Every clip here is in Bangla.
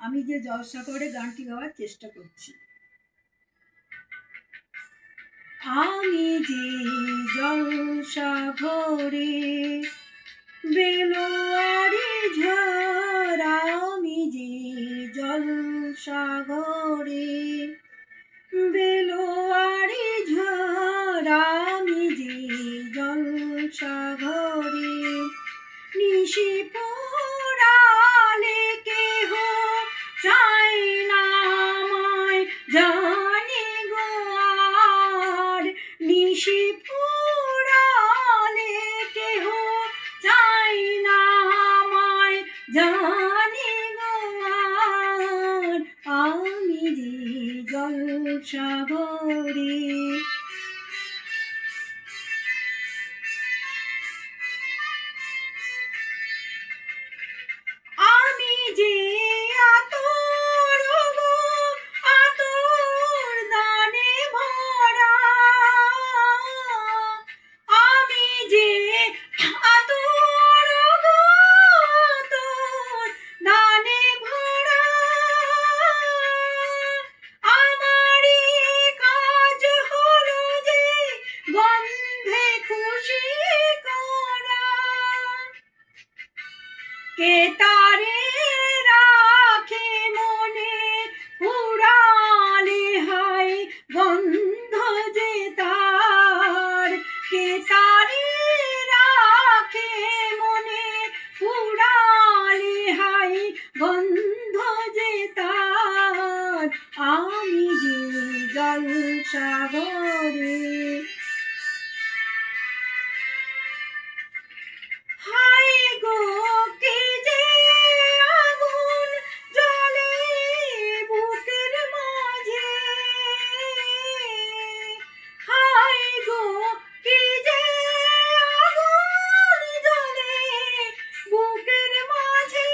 আমি যে জলসাগরে গানটি গাওয়ার চেষ্টা করছি। আমি যে জলসাগরে বেলোয়ারি ঝড়, আমি যে জলসাগরে বেলোয়ারি ঝড়, আমি যে জলসাগরে নিশি পোড়ালে কেহ চাই না আমায় জানি গো আর, নিশি পোড়ালে কেহ চাই না আমায় জানি গো আর, আমি যে জলসাগরে। আমি যে আতর গো আতর দানে ভরা, আমি যে আতর গো আতর দানে ভরা, আমারই কাজ হলো যে গন্ধে খুশি করা, কে তারে রাখে মনে ফুরালে হায় গন্ধ যে তার, কে তারে রাখে মনে ফুরালে হায় গন্ধ যে তার, আমি যে জলসাগরে। হায় গো কি যে আগুন জ্বলে বুকের মাঝে, হায় গো কি যে আগুন জ্বলে বুকের মাঝে,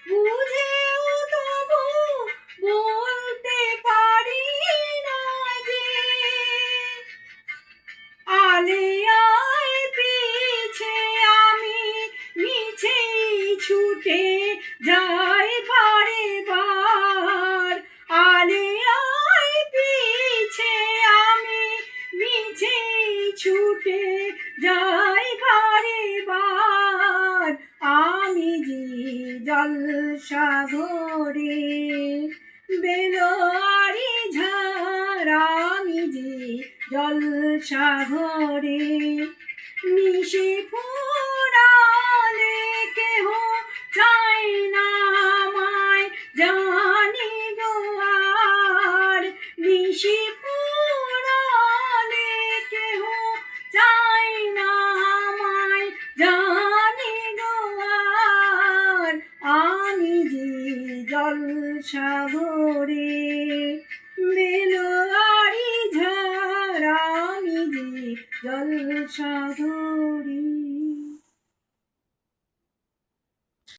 বুঝেও তবু বলতে পারি না যে আলেয়ায় পিছে আমি মিছেই ছুটে যাই বারে বার, আলেয়ায় পিছে আমি মিছেই ছুটে যাই বারে বার, আমি যে জলসাগরে বেলোয়ারি ঝড়, আমি যে জলসাগরে নিশি পোড়ালে কেহ চাই না আমায় জানি গো আর, নিশি পোড়ালে কেহ চাই না আমায় জানি গো আর, আমি যে জলসাগরে বেলোয়ারি ঝড়, আমি যে জলসাগরে।